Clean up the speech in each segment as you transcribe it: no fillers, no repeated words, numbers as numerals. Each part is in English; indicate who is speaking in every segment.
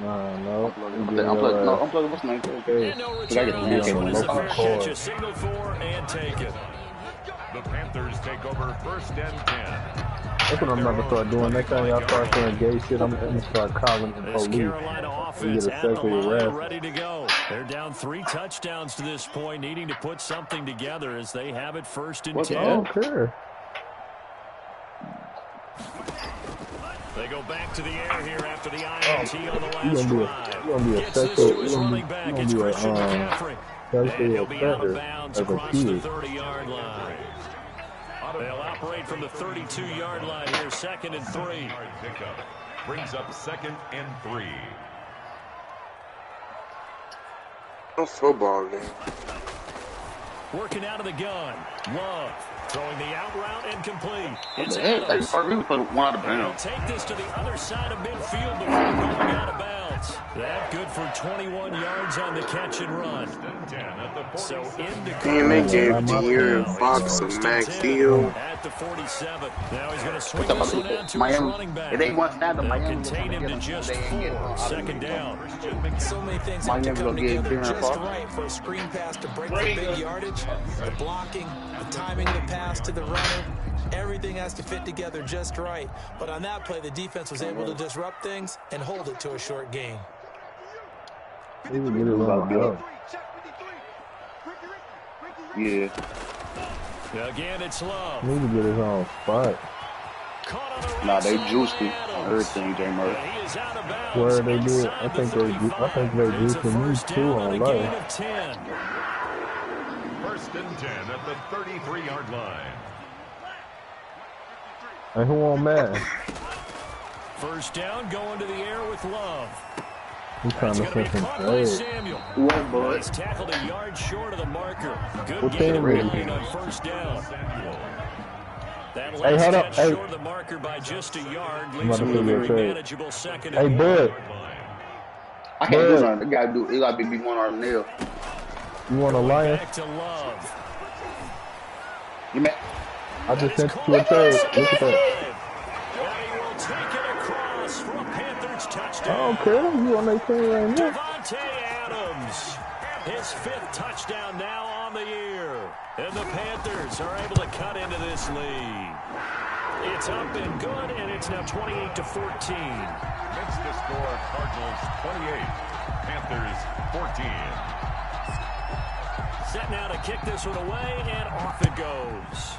Speaker 1: No.
Speaker 2: I'm plugging what's name?
Speaker 3: And no return on this one as the fair catch is signaled for and taken.
Speaker 4: The Panthers take over 1st and 10.
Speaker 1: That's what I'm about to start doing. Next time y'all start saying gay shit, I'm going to start calling the
Speaker 3: This
Speaker 1: police.
Speaker 3: Carolina offense at the line, ready to go. They're down 3 touchdowns to this point, needing to put something together as they have it 1st and 10.
Speaker 1: I don't care.
Speaker 3: They go back to the air here after the INT on the last drive.
Speaker 1: You're going to be
Speaker 3: Gets this to his running back. It's Christian McCaffrey. And he'll be out of bounds across the 30-yard line. They'll operate from the 32-yard line here, 2nd and 3.
Speaker 4: Brings up 2nd and 3.
Speaker 5: No football game.
Speaker 3: Working out of the gun. Love. Throwing the out route and complete.
Speaker 2: It's Adams.
Speaker 3: They'll take this to the other side of midfield before going out of bounds. That good for 21 yards on the catch and run. So
Speaker 5: Damn, they gave De'Aaron Fox a max deal.
Speaker 3: At the 47. Now he's going to swing this one out to his running back. They'll contain him to just 4. 2nd down.
Speaker 6: So many things have to come together just right for a screen pass to break the big yardage. The blocking, the timing of the pass to the runner. Everything has to fit together just right. But on that play, the defense was able to disrupt things and hold it to a short gain.
Speaker 2: Yeah.
Speaker 3: Again, it's Love.
Speaker 1: Need to get his own spot.
Speaker 2: Nah, they juiced him. Everything, J. Murray.
Speaker 1: Where they did, I think they juiced him too on life.
Speaker 4: 1st and 10 at the 33-yard line.
Speaker 1: And who on Madden?
Speaker 3: 1st down, going to the air with Love.
Speaker 1: He's trying to set him
Speaker 3: straight. He's tackled a yard short of the marker. Good gain of 9 on 1st down. That last catch short of the marker by just a yard leaves him a very manageable 2nd and 1.
Speaker 1: Hey, bud.
Speaker 2: I can't do nothing. It got to be one arm nail.
Speaker 1: You want a lion?
Speaker 3: Back to Love.
Speaker 1: I just sent you a trade. Look at that. I don't care. You on that team right now.
Speaker 3: Devontae Adams. His 5th touchdown now on the year. And the Panthers are able to cut into this lead. It's up and good, and it's now 28-14.
Speaker 4: Makes the score Cardinals 28, Panthers 14.
Speaker 3: Set now to kick this one away, and off it goes.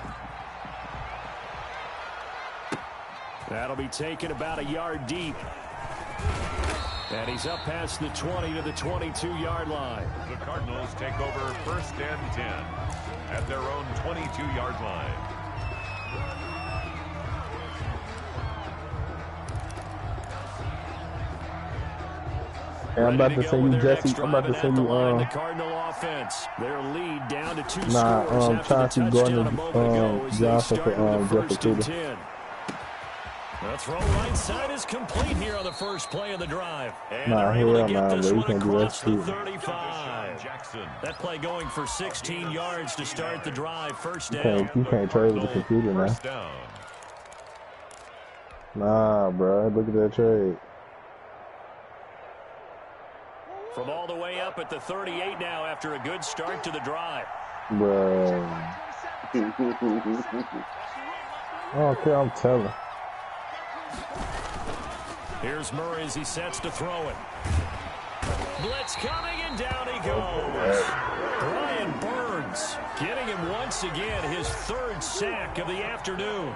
Speaker 3: That'll be taken about a yard deep. And he's up past the 20 to the 22-yard line.
Speaker 4: The Cardinals take over 1st and 10 at their own 22-yard line.
Speaker 1: Hey, I'm about to send you Jesse. I'm about to send you
Speaker 3: the Cardinal offense. Their lead down to 2 scores after
Speaker 1: Chauncey
Speaker 3: the touchdown a moment ago as they started the 1st and 10. The throw right side is complete here on the first play of the drive. And they're able to get this one across the 35. That play going for 16 yards to start the drive. 1st down.
Speaker 1: You can't trade with the computer now. Nah, bro. Look at that trade.
Speaker 3: From all the way up at the 38 now after a good start to the drive.
Speaker 1: Bro. I don't care. I'm telling.
Speaker 3: Here's Murray as he sets to throw it. Blitz coming, and down he goes. Brian Burns getting him once again, his 3rd sack of the afternoon.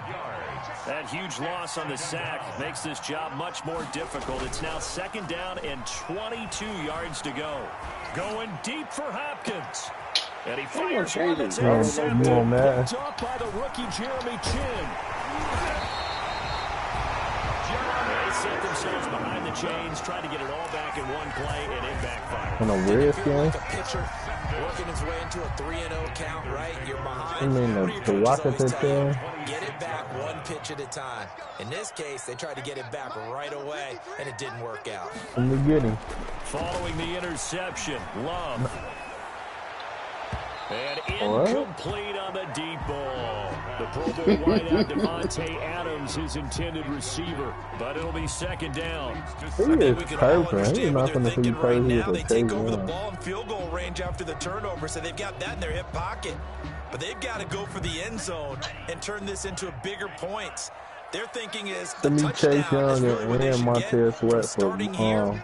Speaker 3: That huge loss on the sack makes this job much more difficult. It's now 2nd down and 22 yards to go. Going deep for Hopkins. And he fires one that's intercepted. Picked off by the rookie Jeremy Chin. Set themselves behind the chains, trying to get it all back in one play, and it backfired.
Speaker 1: On a Redskins?
Speaker 6: Like a pitcher working his way into a 3-0 count, right? You're behind.
Speaker 1: You mean the Washington team?
Speaker 6: Get it back one pitch at a time. In this case, they tried to get it back right away, and it didn't work out.
Speaker 1: In the beginning.
Speaker 3: Following the interception, Love. And incomplete on the deep ball. The Pro Bowl wideout Devontae Adams, his intended receiver. But it'll be second down.
Speaker 1: He is perfect. He's not going to be
Speaker 6: right now. They take over the
Speaker 1: one.
Speaker 6: ball in field goal range after the turnover, so they've got that in their hip pocket. But they've got to go for the end zone and turn this into a bigger points. Their thinking is the touchdown is really where they should get from starting here.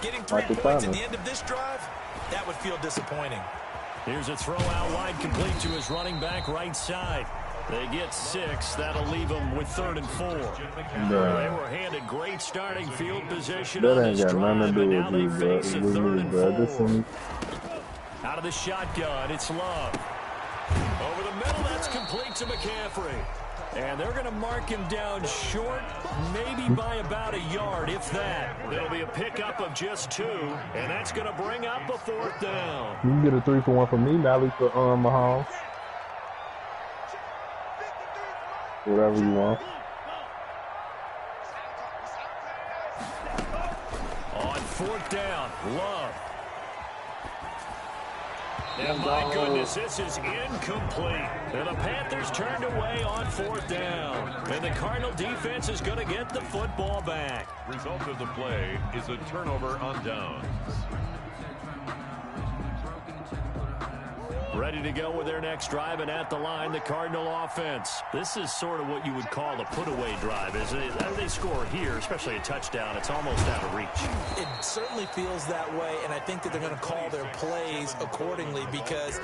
Speaker 6: Getting 3 points at the end of this drive, that would feel disappointing.
Speaker 3: Here's a throw out wide, complete to his running back right side. They get 6. That'll leave them with 3rd and 4. They were handed great starting field position on this drive, and now they face a 3rd and 4. Out of the shotgun, it's Love. Over the middle, that's complete to McCaffrey. And they're going to mark him down short, maybe by about a yard, if that. It'll be a pickup of just 2, and that's going to bring up a 4th down.
Speaker 1: You can get a 3-for-1 from me, Nally, for Mahomes. Whatever you want.
Speaker 3: On 4th down, Love. And my goodness, this is incomplete. And the Panthers turned away on 4th down. And the Cardinal defense is going to get the football back.
Speaker 4: Result of the play is a turnover on downs.
Speaker 3: Ready to go with their next drive, and at the line, the Cardinal offense. This is sort of what you would call a put-away drive, isn't it? As they score here, especially a touchdown, it's almost out of reach.
Speaker 6: It certainly feels that way, and I think that they're going to call their plays accordingly, because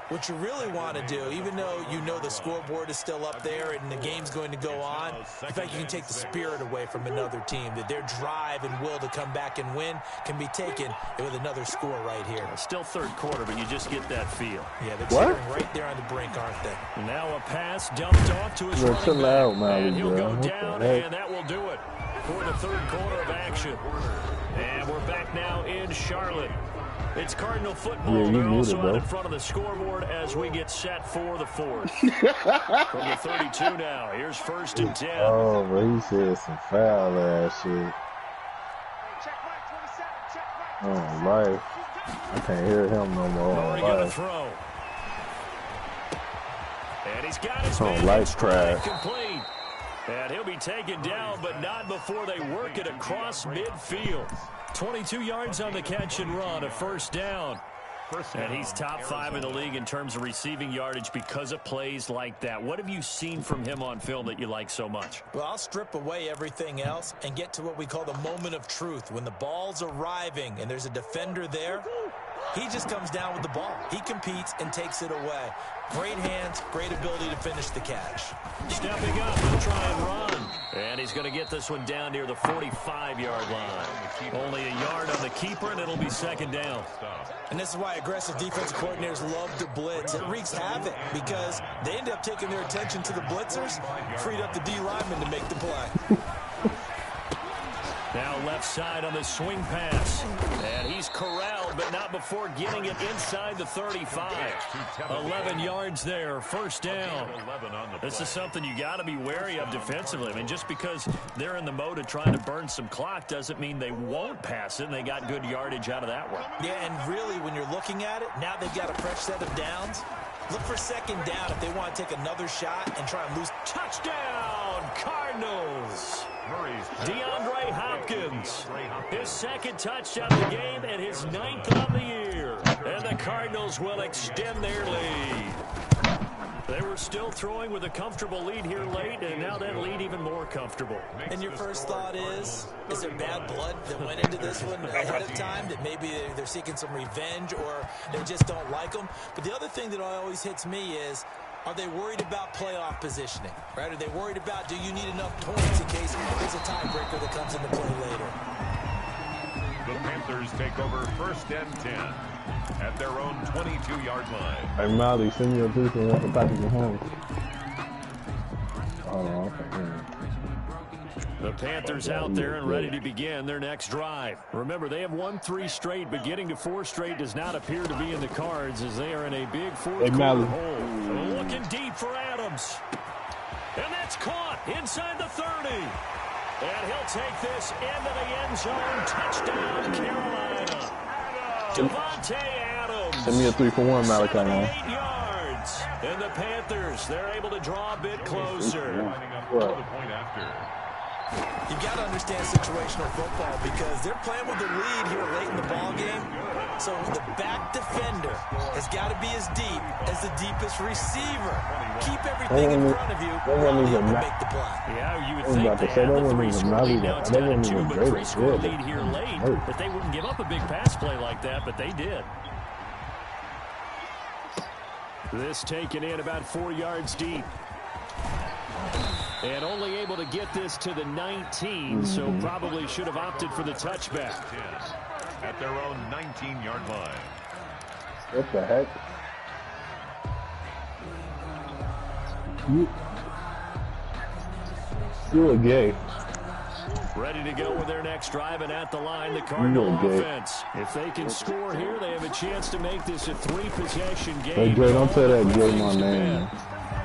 Speaker 6: what you really want to do, even though you know the scoreboard is still up there and the game's going to go on, in fact, you can take the spirit away from another team, that their drive and will to come back and win can be taken with another score right here.
Speaker 3: Still 3rd quarter, but you just get that feel.
Speaker 6: Yeah, they're cheering right there on the brink, aren't they?
Speaker 3: Now a pass dumped off to his running back, and he'll go down, and that will do it for the 3rd quarter of action. And we're back now in Charlotte. It's Cardinal football. They're also out in front of the scoreboard as we get set for the 4th. From the 32 now, here's 1st and 10.
Speaker 1: Oh, but he said some foul ass shit. Oh, life. I can't hear him no more.
Speaker 3: Already gonna throw. And he's got his man
Speaker 1: life crash.
Speaker 3: Complete. And he'll be taken down, but not before they work it across midfield. 22 yards on the catch and run, a 1st down. And he's top 5 in the league in terms of receiving yardage because of plays like that. What have you seen from him on film that you like so much?
Speaker 6: Well, I'll strip away everything else and get to what we call the moment of truth. When the ball's arriving and there's a defender there, he just comes down with the ball. He competes and takes it away. Great hands, great ability to finish the catch.
Speaker 3: Stepping up to try and run. And he's going to get this one down near the 45-yard line. Only a yard on the keeper, and it'll be 2nd down.
Speaker 6: And this is why aggressive defensive coordinators love to blitz. It wreaks havoc because they end up taking their attention to the blitzers, freed up the D lineman to make the play.
Speaker 3: Now left side on the swing pass. And he's corralled, but not before getting it inside the 35. 11 yards there, 1st down. This is something you got to be wary of defensively. I mean, just because they're in the mode of trying to burn some clock doesn't mean they won't pass it, and they got good yardage out of that one.
Speaker 6: Yeah, and really, when you're looking at it, now they've got a fresh set of downs. Look for 2nd down if they want to take another shot and try and lose.
Speaker 3: Touchdown, Cardinals! DeAndre Hopkins, his 2nd touchdown of the game and his 9th on the year. And the Cardinals will extend their lead. They were still throwing with a comfortable lead here late, and now that lead even more comfortable.
Speaker 6: And your first thought is there bad blood that went into this one ahead of time, that maybe they're seeking some revenge or they just don't like them? But the other thing that always hits me is, are they worried about playoff positioning? Right? Are they worried about, do you need enough points in case there's a tiebreaker that comes into play later?
Speaker 4: The Panthers take over 1st and 10 at their own 22-yard line.
Speaker 1: Hey, Molly, send me a picture and want to package your home. Hold on, okay.
Speaker 3: The Panthers out there and ready to begin their next drive. Remember, they have won 3 straight, but getting to 4 straight does not appear to be in the cards as they are in a big 4th quarter hole. Looking deep for Adams. And that's caught inside the 30. And he'll take this into the end zone. Touchdown, Carolina. Devontae Adams
Speaker 1: Send me a 3-for-1, Malachi,
Speaker 3: 7
Speaker 1: man.
Speaker 3: 8 yards. And the Panthers, they're able to draw a bit closer.
Speaker 6: You've got to understand situational football because they're playing with the lead here late in the ball game. So the back defender has got to be as deep as the deepest receiver. Keep everything in front of you while you can make the play.
Speaker 3: Yeah, you would think they had the 3-score lead. Now it's down to 2, but 3-score lead here late. That they wouldn't give up a big pass play like that, but they did. This taken in about 4 yards deep. And only able to get this to the 19, so probably should have opted for the touchback.
Speaker 4: At their own 19-yard line.
Speaker 1: What the heck? You're gay.
Speaker 3: Ready to go with their next drive, and at the line, the Cardinal offense. If they can score here, they have a chance to make this a 3-possession game.
Speaker 1: Hey, Jay, don't tell that Jay my name.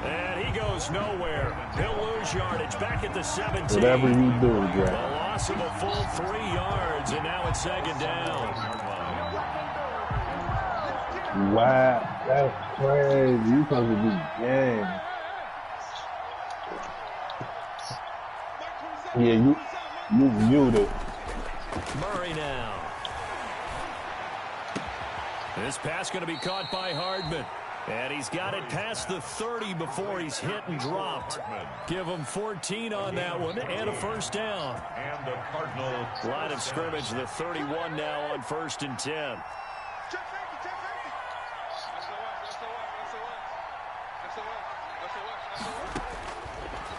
Speaker 3: And he goes nowhere. He'll lose yardage back at the 17.
Speaker 1: Whatever you do, Jay.
Speaker 3: A loss of a full 3 yards, and now it's 2nd down.
Speaker 1: Wow, that's crazy. You supposed to be gang. Yeah, you muted.
Speaker 3: Murray now. This pass going to be caught by Hardman. And he's got it past the 30 before he's hit and dropped. Give him 14 on that one and a 1st down.
Speaker 4: And the Cardinal
Speaker 3: Line of scrimmage, the 31 now on 1st and 10.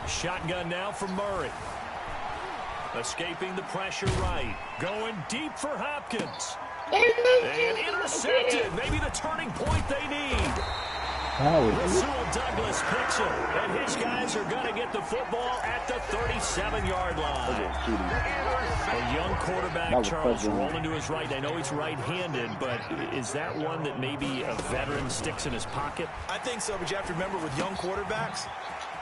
Speaker 3: Shotgun now from Murray. Escaping the pressure right. Going deep for Hopkins. And intercepted. Maybe the turning point they need. Rasul Douglas picks it. And his guys are going to get the football at the 37-yard line. A young quarterback, Charles, rolling to his right. I know he's right-handed, but is that one that maybe a veteran sticks in his pocket?
Speaker 6: I think so, but you have to remember with young quarterbacks,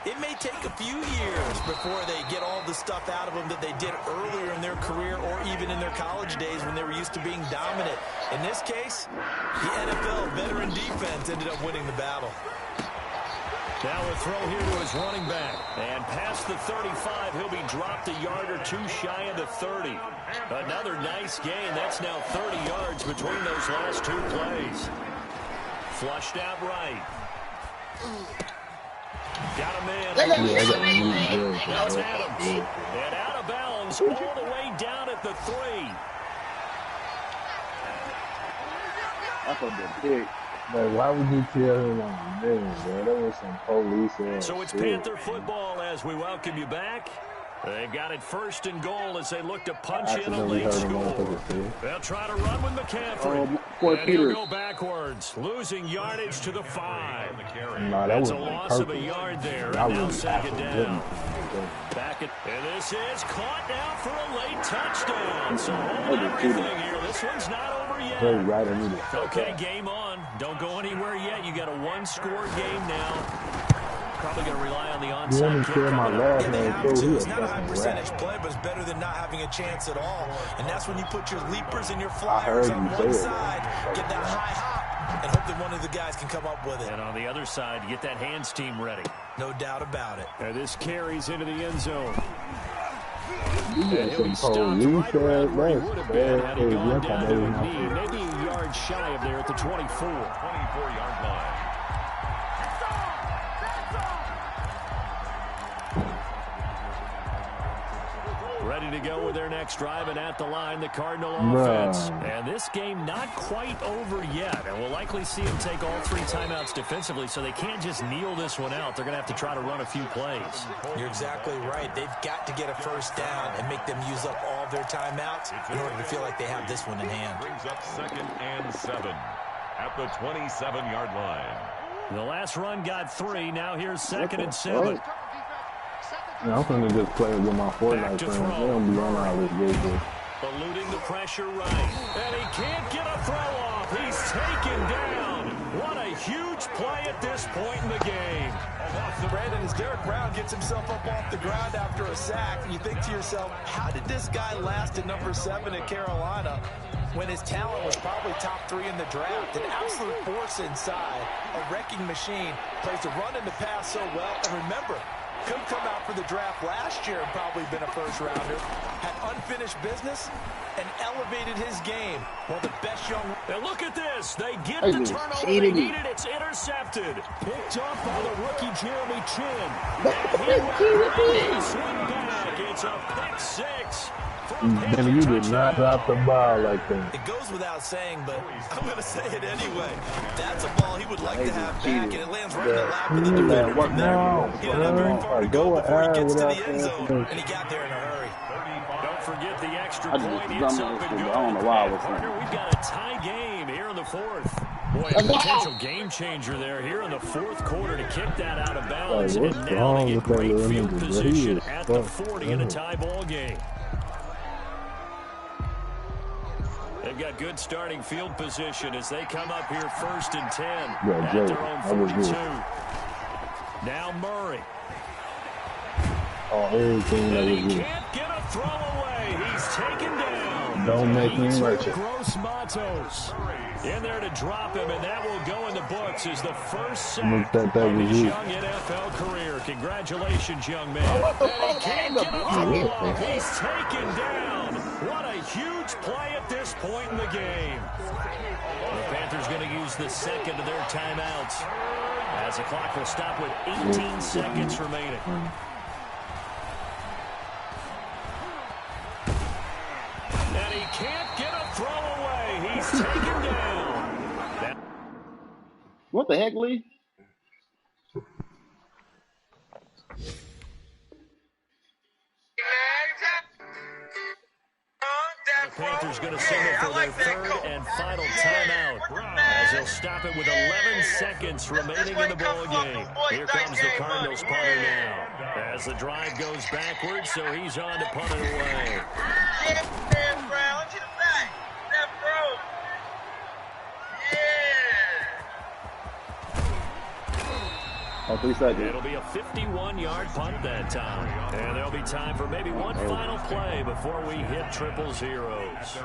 Speaker 6: it may take a few years before they get all the stuff out of them that they did earlier in their career or even in their college days when they were used to being dominant. In this case, the NFL veteran defense ended up winning the battle.
Speaker 3: Now a throw here to his running back. And past the 35, he'll be dropped a yard or 2 shy of the 30. Another nice gain. That's now 30 yards between those last 2 plays. Flushed out right. Got a man. That's Adams. And out of bounds all the way down at the 3.
Speaker 2: That's a big.
Speaker 1: Like, why would you tell him on the name, bro? That was some police.
Speaker 3: So it's Panther football as we welcome you back. They've got it 1st and goal as they look to punch in a late score. They'll try to run with McCaffrey. And he'll go backwards, losing yardage to the 5. That's a loss of a yard there. And now 2nd down. And this is caught now for a late touchdown. So hold everything here. This one's not over yet. Okay, game on. Don't go anywhere yet. You got a 1-score game now. Probably going to rely on the onside kick coming up.
Speaker 6: Yeah, they have to. It's not a high percentage play, but it's better than not having a chance at all. And that's when you put your leapers and your flyers on one side, get that high hop, and hope that one of the guys can come up with it.
Speaker 3: And on the other side, get that hands team ready.
Speaker 6: No doubt about it.
Speaker 3: And this carries into the end zone.
Speaker 1: And
Speaker 3: he'll be stopped right around where he would have been had he gone down to a knee. Maybe a yard shy of there at the 24.
Speaker 4: 24-yard line.
Speaker 3: Ready to go with their next drive, and at the line, the Cardinal offense. And this game not quite over yet, and we'll likely see them take all 3 timeouts defensively, so they can't just kneel this one out. They're going to have to try to run a few plays.
Speaker 6: You're exactly right. They've got to get a 1st down and make them use up all of their timeouts in order to feel like they have this one in hand.
Speaker 4: Brings up 2nd and 7 at the 27-yard line.
Speaker 3: The last run got 3. Now here's 2nd and 7.
Speaker 1: Yeah, I'm going to just play with my Fortnite friends. They don't be on all this game.
Speaker 3: Eluding the pressure right. And he can't get a throw off. He's taken down. What a huge play at this point in the game.
Speaker 6: Brandon, as Derek Brown gets himself up off the ground after a sack, you think to yourself, how did this guy last at number 7 at Carolina? when his talent was probably top 3 in the draft. An absolute force inside, a wrecking machine, plays the run and the pass so well. And remember, could have come out for the draft last year and probably been a first-rounder, had unfinished business, and elevated his game. Well, the best young...
Speaker 3: And look at this. They get the turnover they needed. It's intercepted. Picked off by the rookie Jeremy Chin. And he will swing back. It's a pick 6.
Speaker 1: Then you did not drop the ball like that.
Speaker 6: It goes without saying, but I'm going to say it anyway. That's a ball he would like to have back, and it lands right in the lap of the defender. From there, he didn't have very far to go before he gets to the end zone, and he got there in a hurry.
Speaker 3: Don't forget the extra point. It's up and good. Partner, we've got a tie game here in the 4th. Boy, a potential game changer there here in the 4th quarter to kick that out of bounds. And now they get great field position at the 40 in a tie ball game. They've got good starting field position as they come up here 1st and 10 at their own 42. Now Murray. And he can't get a throw away. He's taken down.
Speaker 1: Don't make me merchant.
Speaker 3: Gross Matos in there to drop him, and that will go in the books as the first sack of his young NFL career. Congratulations, young man. And he can't get a throw off. He's taken down. What a huge play at this point in the game. The Panthers going to use the second of their timeouts as the clock will stop with 18 seconds remaining. And he can't get a throw away. He's taken down.
Speaker 2: What the heck, Lee?
Speaker 3: The Panthers going to signal for their 3rd and final timeout as they'll stop it with 11 seconds remaining in the ball game. Here comes the Cardinals punter now as the drive goes backwards, so he's on to punt it away.
Speaker 2: Oh, 3 seconds.
Speaker 3: It'll be a 51-yard punt that time. And there'll be time for maybe one final play before we hit triple zeros.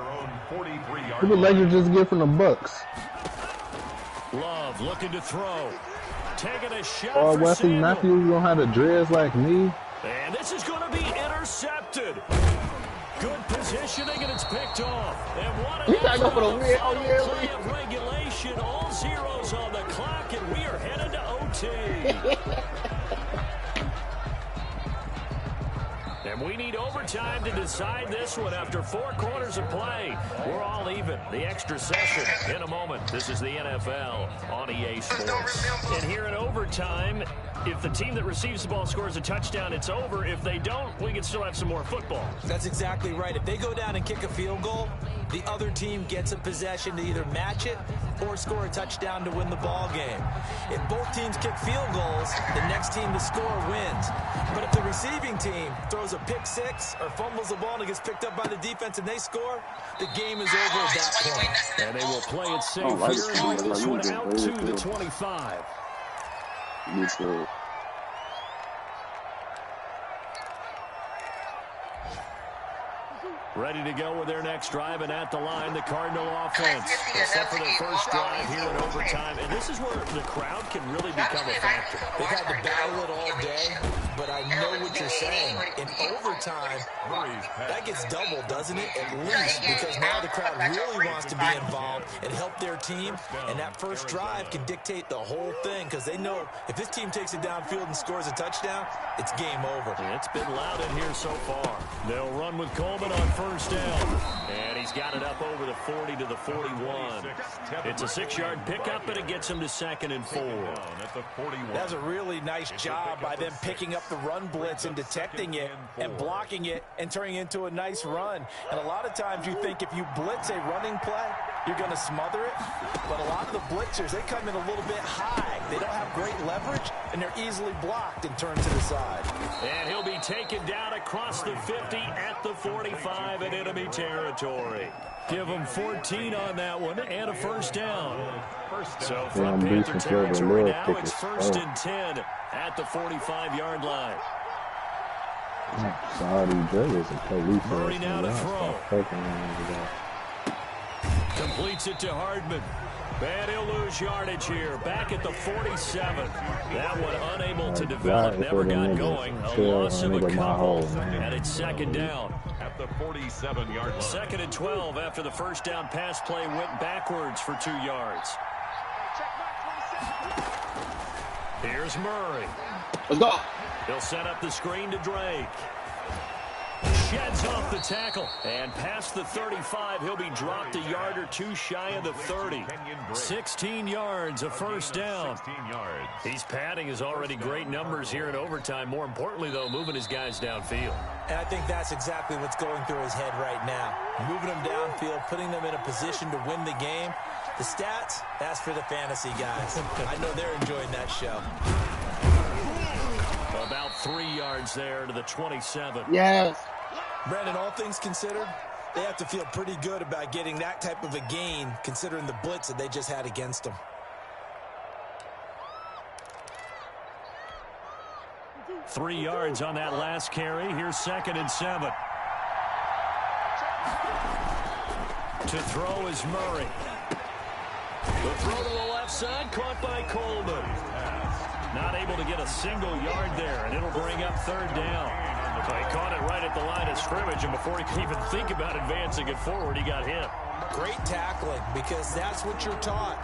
Speaker 1: Who the Lakers just get from the Bucks?
Speaker 3: Love looking to throw. Taking a shot
Speaker 1: Oh,
Speaker 3: for
Speaker 1: Wesley
Speaker 3: Samuel.
Speaker 1: Matthews don't have to dress like me.
Speaker 3: And this is going to be intercepted. Good positioning, and it's picked off. And what an
Speaker 2: gotta go for the win. Oh, yeah,
Speaker 3: play of regulation. All zeros on the clock, and we are headed to OT. And we need overtime to decide this one after 4 quarters of play. We're all even. The extra session in a moment. This is the NFL on EA Sports. And here in overtime, if the team that receives the ball scores a touchdown, it's over. If they don't, we can still have some more football.
Speaker 6: That's exactly right. If they go down and kick a field goal, the other team gets a possession to either match it or score a touchdown to win the ball game. If both teams kick field goals, the next team to score wins. But if the receiving team throws a pick 6 or fumbles the ball and it gets picked up by the defense and they score, the game is over at that point.
Speaker 3: And they will play it safe here and move this one out to the 25.
Speaker 2: Me too.
Speaker 3: Ready to go with their next drive, and at the line, the Cardinal offense. Except for their first drive here in overtime. And this is where the crowd can really become a factor.
Speaker 6: They've had to battle it all day, but I know what you're saying. In overtime, that gets doubled, doesn't it? At least, because now the crowd really wants to be involved and help their team, and that first drive can dictate the whole thing, because they know if this team takes it downfield and scores a touchdown, it's game over.
Speaker 3: It's been loud in here so far. They'll run with Coleman on first down. And he's got it up over the 40 to the 41. It's a 6-yard pickup, and it gets him to 2nd and 4.
Speaker 6: That's a really nice job by them picking up the run blitz and detecting it and blocking it and turning it into a nice run. And a lot of times you think if you blitz a running play, you're going to smother it. But a lot of the blitzers, they come in a little bit high. They don't have great leverage, and they're easily blocked and turned to the side. And
Speaker 3: he'll be taken down across the 50 at the 45 in enemy territory. Give him 14 on that one and a first down. So from Panther territory now, it's 1st and 10 at the 45-yard line.
Speaker 1: Saudi brothers and police.
Speaker 3: Murray now to throw. Completes it to Hardman. And he'll lose yardage here. Back at the 47. That one unable to develop. Never got going. A loss of a couple. And it's second down.
Speaker 4: At the 47-yard line.
Speaker 3: Second and 12 after the first down pass play went backwards for 2 yards. Here's Murray.
Speaker 2: Let's go.
Speaker 3: He'll set up the screen to Drake. Sheds off the tackle. And past the 35, he'll be dropped a yard or two shy of the 30. 16 yards, a first down.
Speaker 4: 16 yards.
Speaker 3: He's padding his already great numbers here in overtime. More importantly, though, moving his guys downfield.
Speaker 6: And I think that's exactly what's going through his head right now. Moving them downfield, putting them in a position to win the game. The stats, that's for the fantasy guys. I know they're enjoying that show.
Speaker 3: About 3 yards there to the 27.
Speaker 2: Yes.
Speaker 6: Brandon, all things considered, they have to feel pretty good about getting that type of a gain, considering the blitz that they just had against them.
Speaker 3: Three yards on that last carry. Here's 2nd and 7. To throw is Murray. The throw to the left side, caught by Coleman. Not able to get a single yard there, and it'll bring up 3rd down. So he caught it right at the line of scrimmage, and before he could even think about advancing it forward, he got hit.
Speaker 6: Great tackling, because that's what you're taught.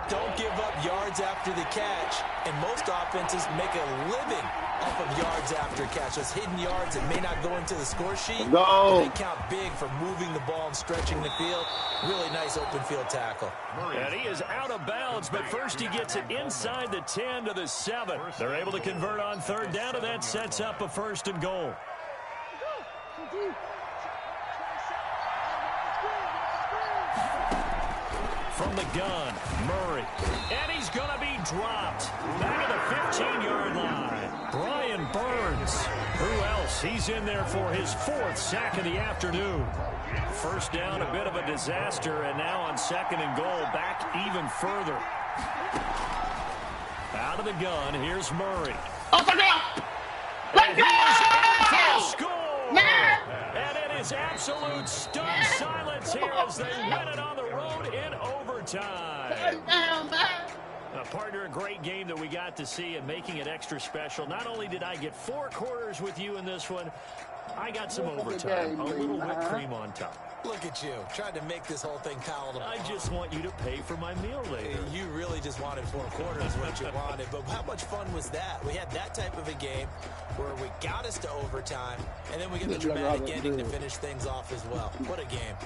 Speaker 6: Don't give up yards after the catch, and most offenses make a living off of yards after catch. Those hidden yards that may not go into the score sheet, they count big for moving the ball and stretching the field. Really nice open field tackle.
Speaker 3: And he is out of bounds, but first he gets it inside the 10 to the 7. They're able to convert on 3rd down, and that sets up a 1st and goal. From the gun, Murray. And he's going to be dropped. Back at the 15-yard line. Brian Burns. Who else? He's in there for his 4th sack of the afternoon. First down, a bit of a disaster, and now on 2nd and goal, back even further. Out of the gun, here's Murray. And he is in for a score. And it is absolute stunned silence here as they win it on the road in overtime. Partner, a great game that we got to see and making it extra special. Not only did I get 4 quarters with you in this one, I got some overtime, a little whipped cream on top.
Speaker 6: Look at you, trying to make this whole thing palatable.
Speaker 3: I just want you to pay for my meal later.
Speaker 6: You really just wanted 4 quarters, what you wanted. But how much fun was that? We had that type of a game where we got us to overtime, and then we get the dramatic ending to finish things off as well. What a game.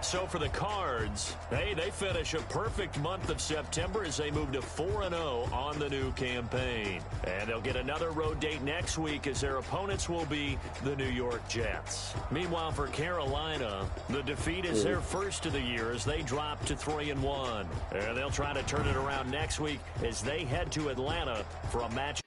Speaker 3: So for the Cards, they finish a perfect month of September as they move to 4-0 on the new campaign. And they'll get another road date next week as their opponents will be the New York Jets. Meanwhile, for Carolina, the defeat is their first of the year as they drop to 3-1. And they'll try to turn it around next week as they head to Atlanta for a match.